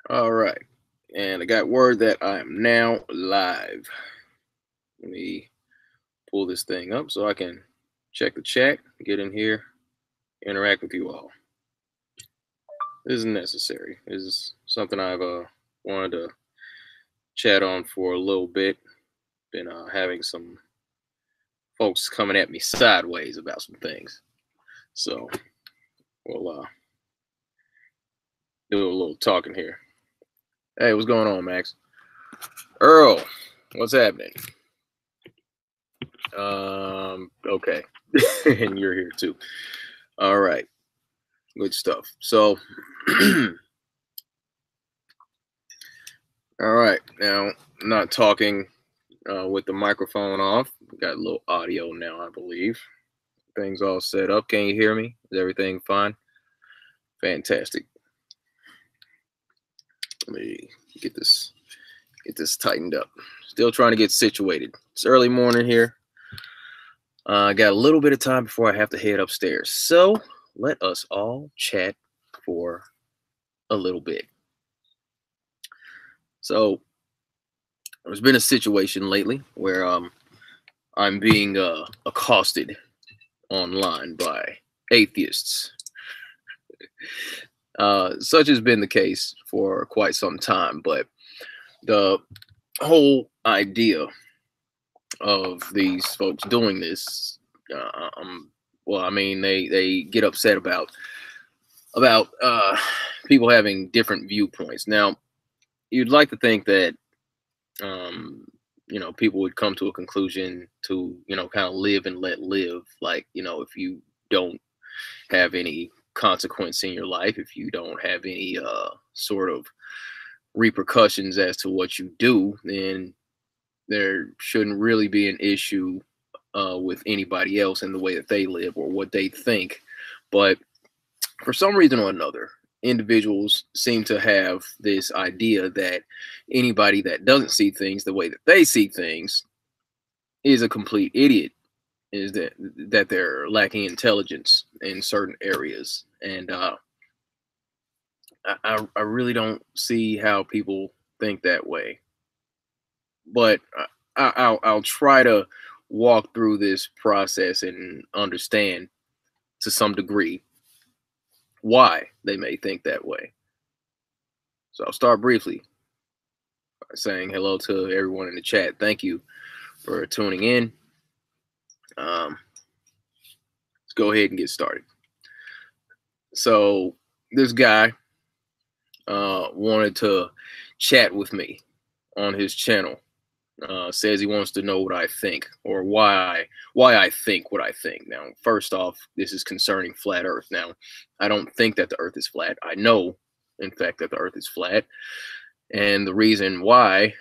All right. And I got word that I am now live. Let me pull this thing up so I can check the chat, get in here, interact with you all. This is necessary. This is something I've wanted to chat on for a little bit. Been having some folks coming at me sideways about some things. So we'll do a little talking here. Hey, what's going on, Max? Earl, what's happening? Okay. And you're here too. All right. Good stuff. So, all right. Now, I'm not talking with the microphone off. We got a little audio now, I believe. Things all set up. Can you hear me? Is everything fine? Fantastic. Let me get this tightened up. Still trying to get situated. It's early morning here. I got a little bit of time before I have to head upstairs. So let us all chat for a little bit. So there's been a situation lately where I'm being accosted online by atheists. Such has been the case for quite some time, but the whole idea of these folks doing this, well, I mean, they get upset about people having different viewpoints. Now, you'd like to think that people would come to a conclusion to kind of live and let live. Like, if you don't have any consequence in your life, if you don't have any sort of repercussions as to what you do, then there shouldn't really be an issue with anybody else in the way that they live or what they think. But for some reason or another, individuals seem to have this idea that anybody that doesn't see things the way that they see things is a complete idiot, is that they're lacking intelligence in certain areas. And I really don't see how people think that way. But I'll try to walk through this process and understand to some degree why they may think that way. So I'll start briefly by saying hello to everyone in the chat. Thank you for tuning in. Let's go ahead and get started. So this guy wanted to chat with me on his channel. Says he wants to know what I think, or why I think what I think. Now, first off, this is concerning flat Earth. Now, I don't think that the Earth is flat. I know, in fact, that the Earth is flat, and the reason why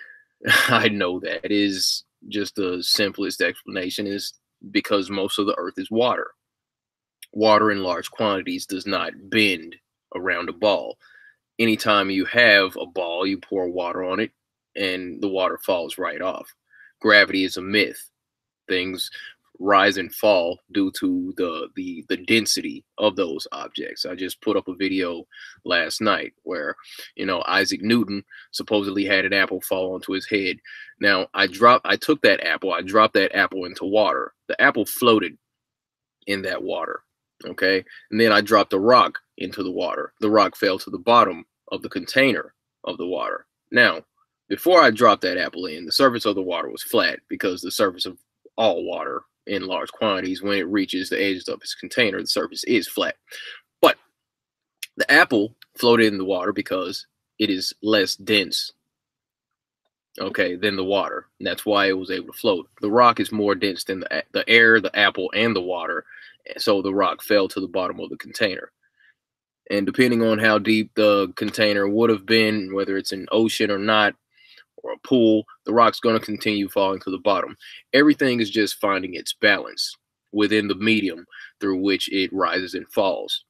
I know that is just the simplest explanation is because most of the Earth is water. Water in large quantities does not bend around a ball. Anytime you have a ball, you pour water on it and the water falls right off. Gravity is a myth. Things rise and fall due to the density of those objects. I just put up a video last night where, Isaac Newton supposedly had an apple fall onto his head. Now, I took that apple, I dropped that apple into water. The apple floated in that water. Okay. And then I dropped a rock into the water. The rock fell to the bottom of the container of the water. Now, before I dropped that apple in, the surface of the water was flat because the surface of all water in large quantities, when it reaches the edges of its container, the surface is flat. But the apple floated in the water because it is less dense, okay, than the water. And that's why it was able to float. The rock is more dense than the air, the apple, and the water. So the rock fell to the bottom of the container. And depending on how deep the container would have been, whether it's an ocean or not, or a pool, the rock's going to continue falling to the bottom. Everything is just finding its balance within the medium through which it rises and falls.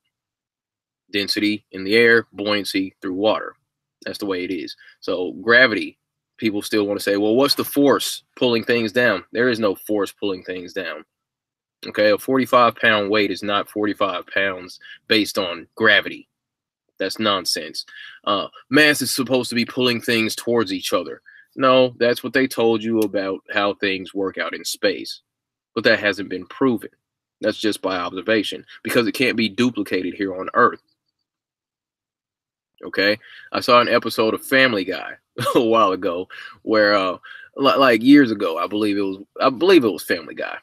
Density in the air, buoyancy through water. That's the way it is. So gravity, people still want to say, well, what's the force pulling things down? There is no force pulling things down. Okay, a 45-pound weight is not 45 pounds based on gravity. That's nonsense. Mass is supposed to be pulling things towards each other. No, that's what they told you about how things work out in space. But that hasn't been proven. That's just by observation because it can't be duplicated here on Earth. Okay, I saw an episode of Family Guy a while ago where, like years ago, I believe it was Family Guy,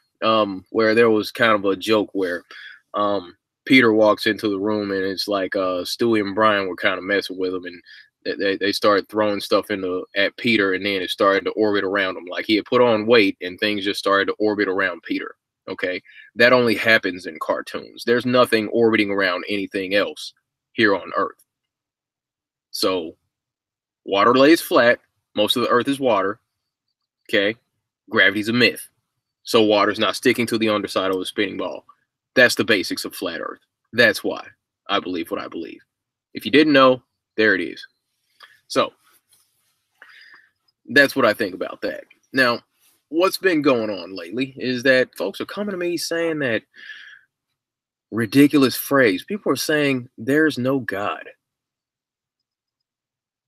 where there was kind of a joke where, Peter walks into the room and it's like, Stewie and Brian were kind of messing with him, and they started throwing stuff at Peter, and then it started to orbit around him. Like he had put on weight, and things just started to orbit around Peter. Okay, that only happens in cartoons. There's nothing orbiting around anything else here on Earth. So water lays flat. Most of the Earth is water. Okay. Gravity's a myth. So water's not sticking to the underside of a spinning ball. That's the basics of flat Earth. That's why I believe what I believe. If you didn't know, there it is. So that's what I think about that. Now, what's been going on lately is that folks are coming to me saying that ridiculous phrase. People are saying there's no God.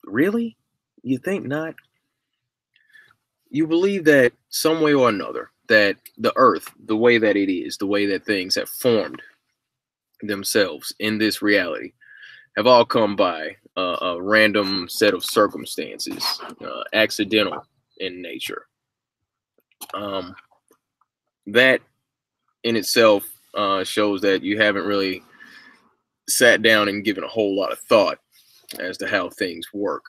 Really? You think not? You believe that some way or another, that the earth, the way that it is, the way that things have formed themselves in this reality, have all come by a random set of circumstances, accidental in nature. That in itself shows that you haven't really sat down and given a whole lot of thought as to how things work.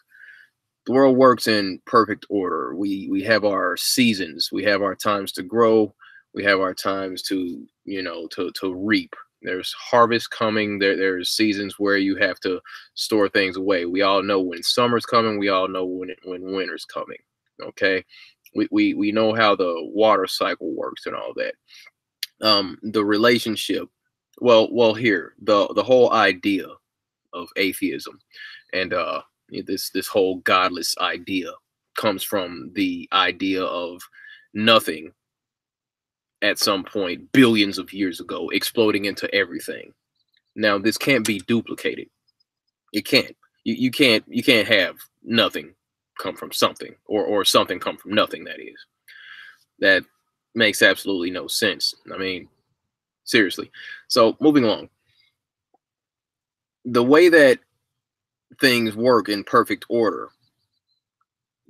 The world works in perfect order. We have our seasons. We have our times to grow. We have our times to, to reap. There's harvest coming. There's seasons where you have to store things away. We all know when summer's coming. We all know when winter's coming. Okay, we know how the water cycle works and all that. The relationship. Well, here the whole idea of atheism and this whole godless idea comes from the idea of nothing at some point billions of years ago exploding into everything. Now this can't be duplicated. It can't. You can't have nothing come from something, or something come from nothing. That makes absolutely no sense. I mean, seriously. So moving along, the way that things work in perfect order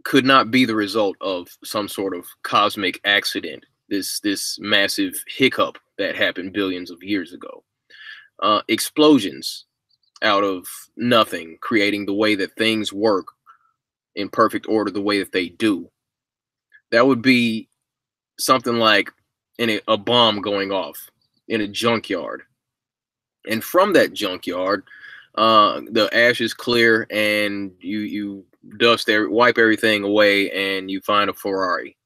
could not be the result of some sort of cosmic accident, this massive hiccup that happened billions of years ago. Explosions out of nothing, creating the way that things work in perfect order the way that they do. That would be something like a bomb going off in a junkyard. And from that junkyard, the ashes clear, and you wipe everything away, and you find a Ferrari,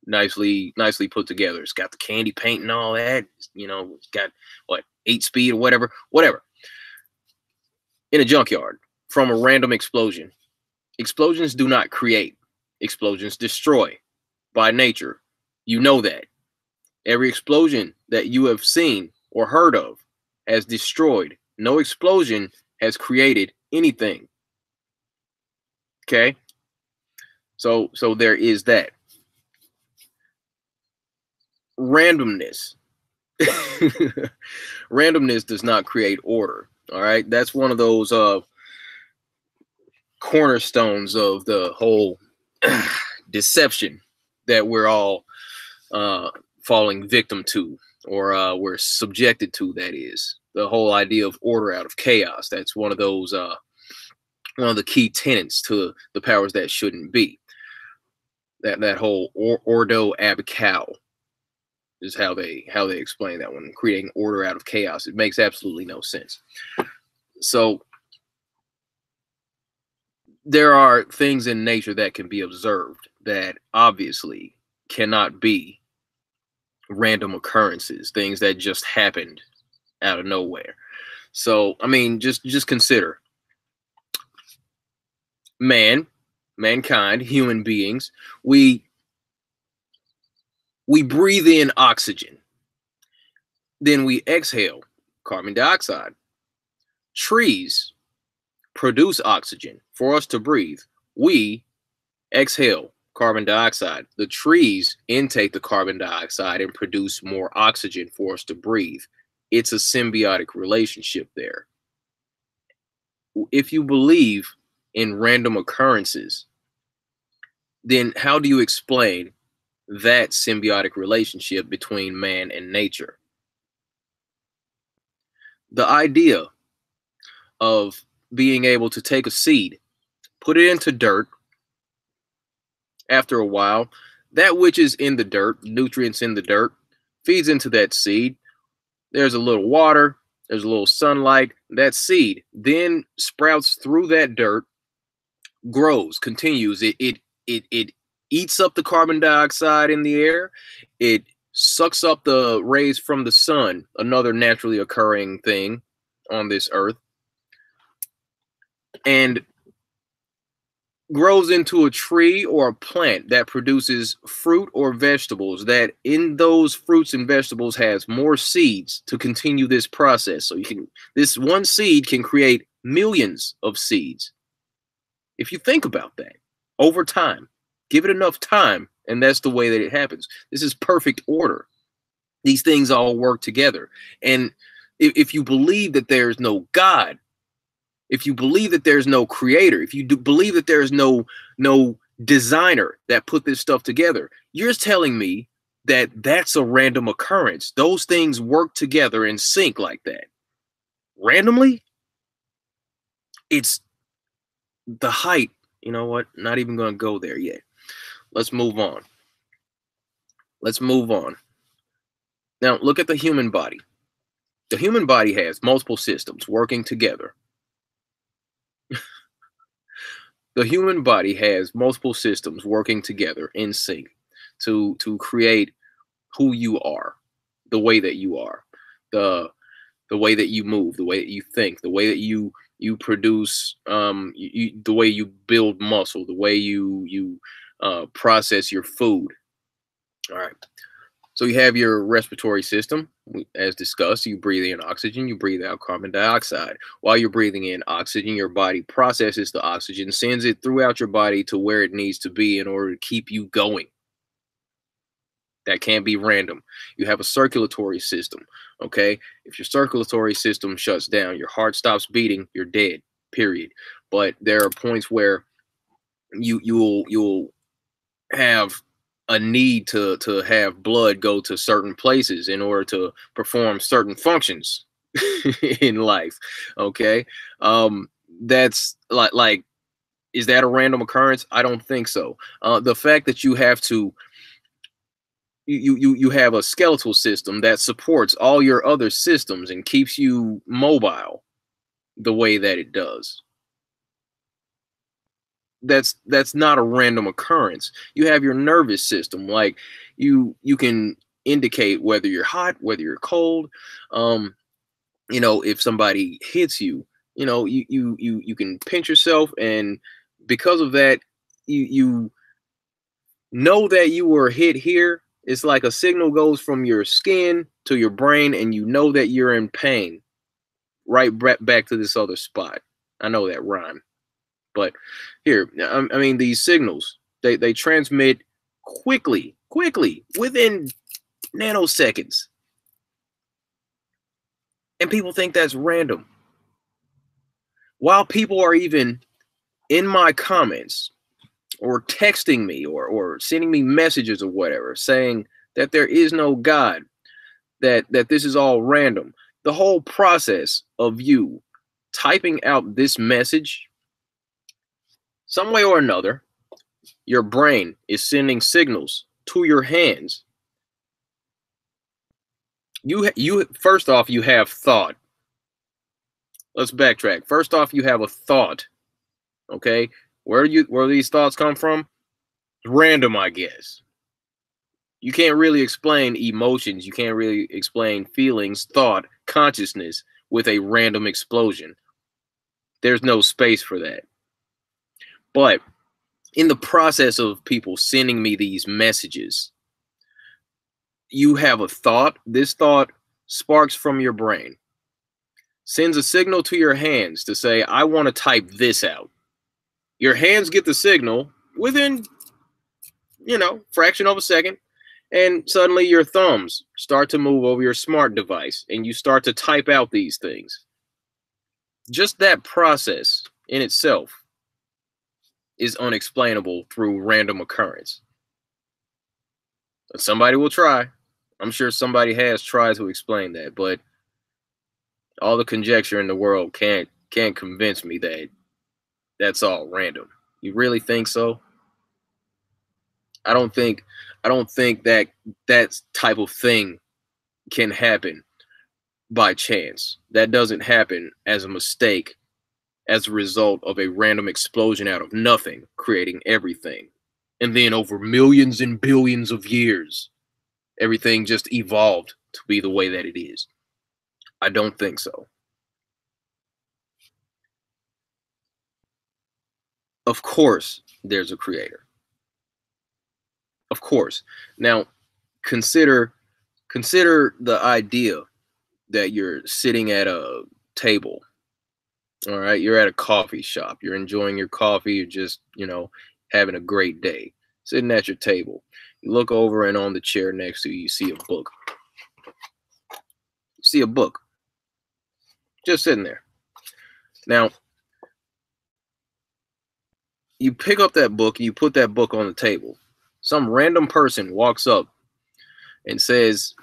nicely put together. It's got the candy paint and all that. It's got what, 8-speed or whatever, in a junkyard from a random explosion. Explosions do not create. Explosions destroy by nature. You know that. Every explosion that you have seen or heard of has destroyed. No explosion has created anything. Okay? So there is that. Randomness. Randomness does not create order. All right? That's one of those cornerstones of the whole deception that we're all falling victim to, or we're subjected to. That is the whole idea of order out of chaos. That's one of those one of the key tenets to the powers that shouldn't be. That whole ordo ab chao is how they explain that one, creating order out of chaos. It makes absolutely no sense. So there are things in nature that can be observed that obviously cannot be random occurrences, things that just happened out of nowhere. So, I mean, just consider mankind, human beings, we breathe in oxygen, then we exhale carbon dioxide. Trees produce oxygen for us to breathe. We exhale carbon dioxide. The trees intake the carbon dioxide and produce more oxygen for us to breathe. It's a symbiotic relationship there. If you believe in random occurrences, then how do you explain that symbiotic relationship between man and nature? The idea of being able to take a seed, put it into dirt, after a while, that which is in the dirt, nutrients in the dirt, feeds into that seed. There's a little water, there's a little sunlight. That seed then sprouts through that dirt, grows, continues. It eats up the carbon dioxide in the air. It sucks up the rays from the sun, another naturally occurring thing on this earth, and grows into a tree or a plant that produces fruit or vegetables, that in those fruits and vegetables has more seeds to continue this process. So this one seed can create millions of seeds. If you think about that over time, give it enough time, and that's the way that it happens. This is perfect order. These things all work together. And if you believe that there's no God, if you believe that there's no creator, if you believe that there's no designer that put this stuff together, you're telling me that that's a random occurrence. Those things work together in sync like that. Randomly? It's the height. You know what? Not even going to go there yet. Let's move on. Let's move on. Now, look at the human body. The human body has multiple systems working together. The human body has multiple systems working together in sync to create who you are, the way that you are, the way that you move, the way that you think, the way that you produce, the way you build muscle, the way you process your food. All right. So you have your respiratory system. As discussed, you breathe in oxygen, you breathe out carbon dioxide. While you're breathing in oxygen, your body processes the oxygen, sends it throughout your body to where it needs to be in order to keep you going. That can't be random. You have a circulatory system, okay? If your circulatory system shuts down, your heart stops beating, you're dead, period. But there are points where you'll have a need to have blood go to certain places in order to perform certain functions in life. Okay. That's like, is that a random occurrence? I don't think so. The fact that you have to, you have a skeletal system that supports all your other systems and keeps you mobile the way that it does. That's not a random occurrence. You have your nervous system, like you can indicate whether you're hot, whether you're cold. You know, if somebody hits you, you know, you can pinch yourself, and because of that, you know that you were hit here. It's like a signal goes from your skin to your brain, and you know that you're in pain. Right back to this other spot. I know that rhyme. But here, I mean, these signals, they transmit quickly, within nanoseconds. And people think that's random. While people are even in my comments or texting me or sending me messages or whatever, saying that there is no God, that this is all random. The whole process of you typing out this message, some way or another, your brain is sending signals to your hands. You first off, you have thought. Let's backtrack. First off, you have a thought. Okay, where these thoughts come from? Random, I guess. You can't really explain emotions. You can't really explain feelings, thought, consciousness with a random explosion. There's no space for that. But in the process of people sending me these messages, you have a thought. This thought sparks from your brain. sends a signal to your hands to say, I want to type this out. Your hands get the signal within, fraction of a second. And suddenly your thumbs start to move over your smart device and you start to type out these things. Just that process in itself is unexplainable through random occurrence. Somebody will try. I'm sure somebody has tried to explain that, but all the conjecture in the world can't convince me that that's all random. You really think so? I don't think that type of thing can happen by chance. That doesn't happen as a mistake, as a result of a random explosion out of nothing, creating everything. And then over millions and billions of years, everything just evolved to be the way that it is. I don't think so. Of course, there's a creator. Of course. Now, consider the idea that you're sitting at a table. All right, you're at a coffee shop. You're enjoying your coffee. You're just, having a great day. Sitting at your table. You look over and on the chair next to you, you see a book. You see a book. Just sitting there. Now, you pick up that book and you put that book on the table. Some random person walks up and says,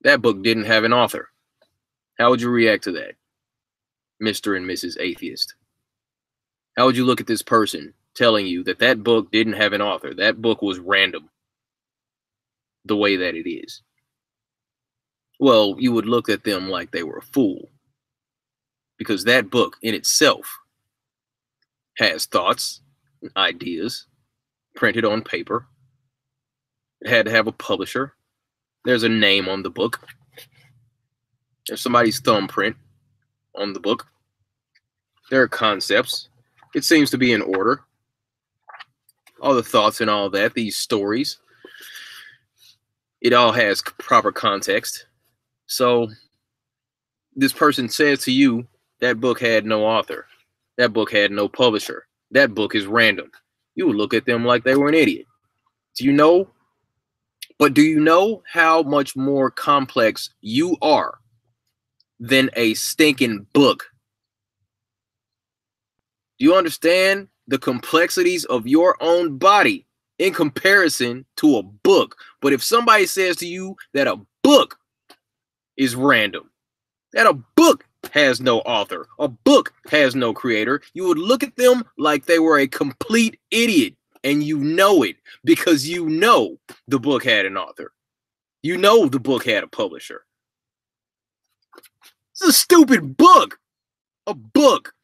that book didn't have an author. How would you react to that, Mr. and Mrs. Atheist? How would you look at this person telling you that that book didn't have an author? That book was random, the way that it is. Well, you would look at them like they were a fool, because that book in itself has thoughts, ideas, printed on paper. It had to have a publisher. There's a name on the book. There's somebody's thumbprint on the book. There are concepts. It seems to be in order. All the thoughts and all that, these stories, it all has proper context. So this person says to you, that book had no author. That book had no publisher. That book is random. You would look at them like they were an idiot. Do you know how much more complex you are than a stinking book? Do you understand the complexities of your own body in comparison to a book? But if somebody says to you that a book is random, that a book has no author, a book has no creator, you would look at them like they were a complete idiot. And you know it, because you know the book had an author. You know the book had a publisher. It's a stupid book. A book.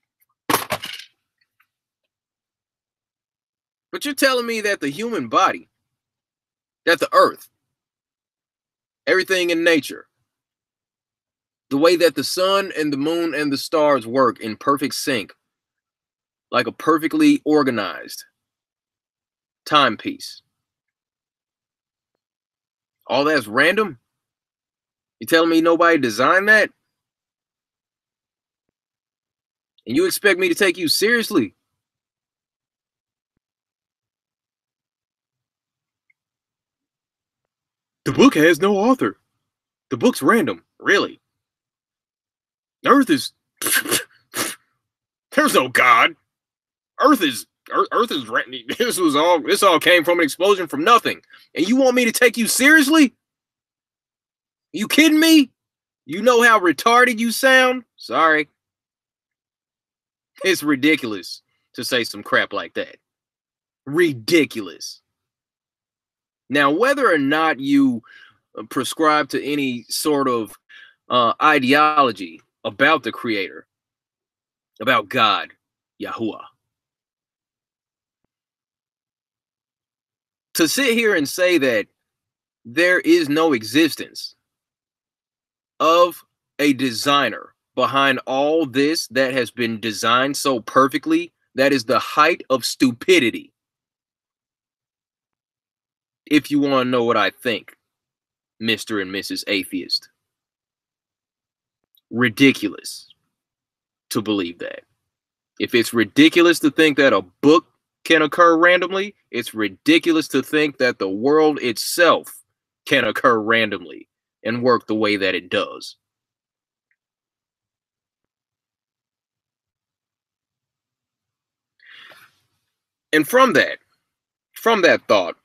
But you're telling me that the human body, that the earth, everything in nature, the way that the sun and the moon and the stars work in perfect sync, like a perfectly organized timepiece, all that's random? You telling me nobody designed that? And you expect me to take you seriously? The book has no author. The book's random. Really? Earth is... There's no God. Earth is random. This all came from an explosion from nothing. And you want me to take you seriously? You kidding me? You know how retarded you sound? Sorry. It's ridiculous to say some crap like that. Ridiculous. Now, whether or not you prescribe to any sort of ideology about the Creator, about God, Yahuwah, to sit here and say that there is no existence of a designer behind all this that has been designed so perfectly, that is the height of stupidity. If you want to know what I think, Mr. and Mrs. Atheist. Ridiculous. to believe that. If it's ridiculous to think that a book can occur randomly, it's ridiculous to think that the world itself can occur randomly and work the way that it does. And from that thought,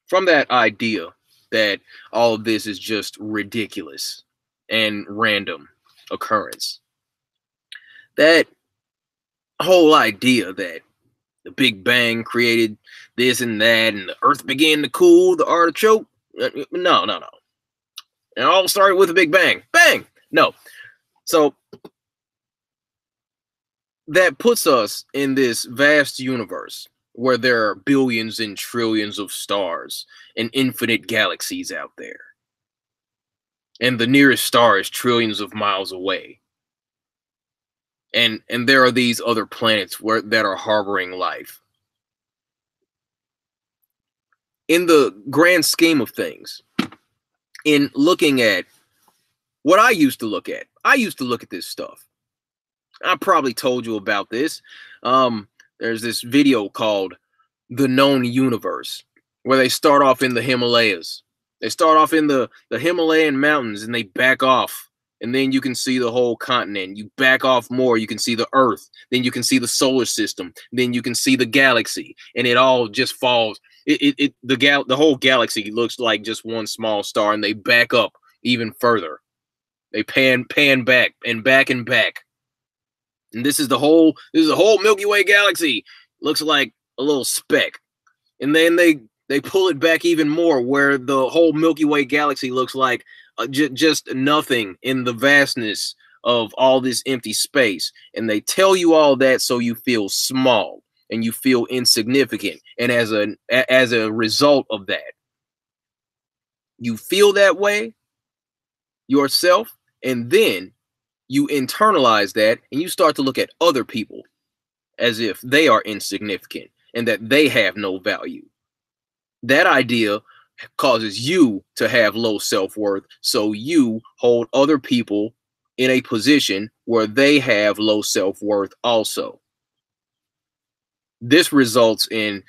from that idea that all of this is just ridiculous and random occurrence, that whole idea that the Big Bang created this and that, and the Earth began to cool, the artichoke. No. It all started with a Big Bang. Bang! No. So that puts us in this vast universe where there are billions and trillions of stars and infinite galaxies out there. And the nearest star is trillions of miles away. And there are these other planets that are harboring life. In the grand scheme of things, in looking at what I used to look at this stuff. I probably told you about this. There's this video called The Known Universe, where they start off in the Himalayas. They start off in the Himalayan mountains and they back off. And then you can see the whole continent. You back off more, you can see the Earth. Then you can see the solar system. Then you can see the galaxy. And it all just falls. The whole galaxy looks like just one small star, and they back up even further. They pan back and back and back. And this is the whole Milky Way galaxy. Looks like a little speck. And then they pull it back even more, where the whole Milky Way galaxy looks like just nothing in the vastness of all this empty space. And they tell you all that so you feel small and you feel insignificant. And as a result of that, you feel that way yourself, and then you internalize that and you start to look at other people as if they are insignificant and that they have no value. That idea causes you to have low self-worth, so you hold other people in a position where they have low self-worth also. This results in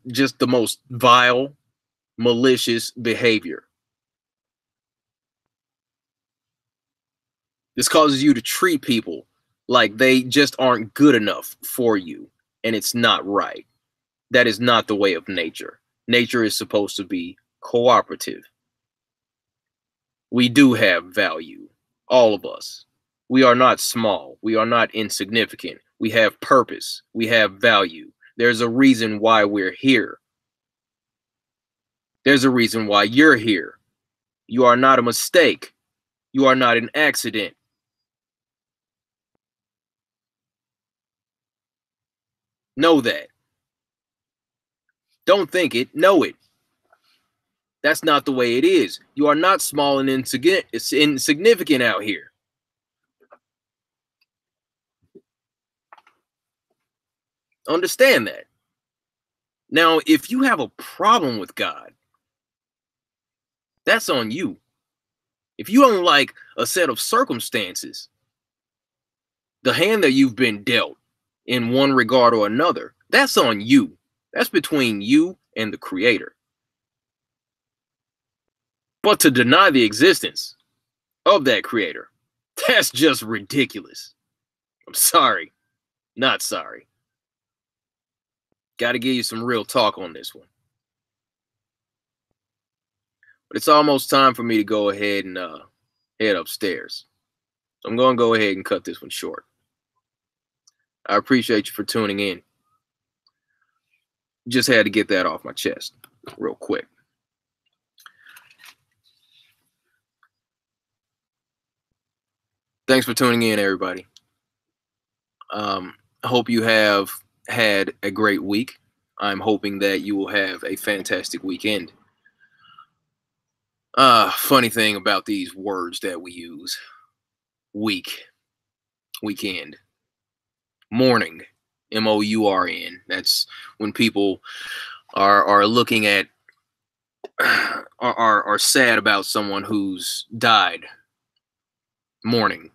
just the most vile, malicious behavior. This causes you to treat people like they just aren't good enough for you, and it's not right. That is not the way of nature. Nature is supposed to be cooperative. We do have value, all of us. We are not small. We are not insignificant. We have purpose. We have value. There's a reason why we're here. There's a reason why you're here. You are not a mistake. You are not an accident. Know that. Don't think it, know it. That's not the way it is. You are not small and insignificant out here. Understand that. Now, if you have a problem with God, that's on you. If you don't like a set of circumstances, the hand that you've been dealt in one regard or another, that's on you. That's between you and the Creator. But to deny the existence of that Creator, that's just ridiculous. I'm sorry. Not sorry. Got to give you some real talk on this one. But it's almost time for me to go ahead and head upstairs. So I'm going to go ahead and cut this one short. I appreciate you for tuning in. Just had to get that off my chest real quick. Thanks for tuning in, everybody. I hope you have had a great week. I'm hoping that you will have a fantastic weekend. Funny thing about these words that we use: week, weekend, morning, MOURN. That's when people are looking at are sad about someone who's died. Mourning.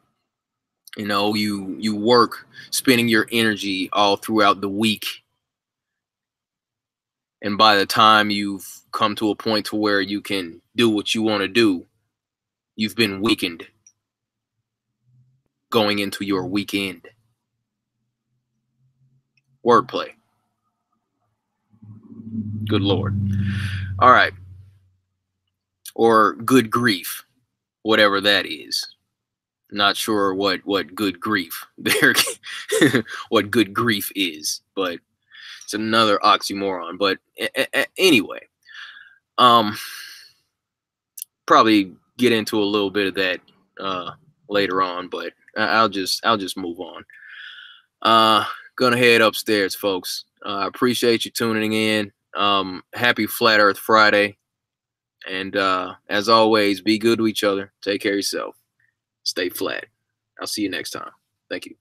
You know, you work, spending your energy all throughout the week, and by the time you've come to a point to where you can do what you want to do, you've been weakened going into your weekend. Wordplay. Good Lord. All right. Or good grief, whatever that is. Not sure what good grief there, what good grief is, but it's another oxymoron. But anyway, um, probably get into a little bit of that later on, but I'll just move on. Gonna head upstairs, folks. I appreciate you tuning in. Happy Flat Earth Friday. And as always, be good to each other. Take care of yourself. Stay flat. I'll see you next time. Thank you.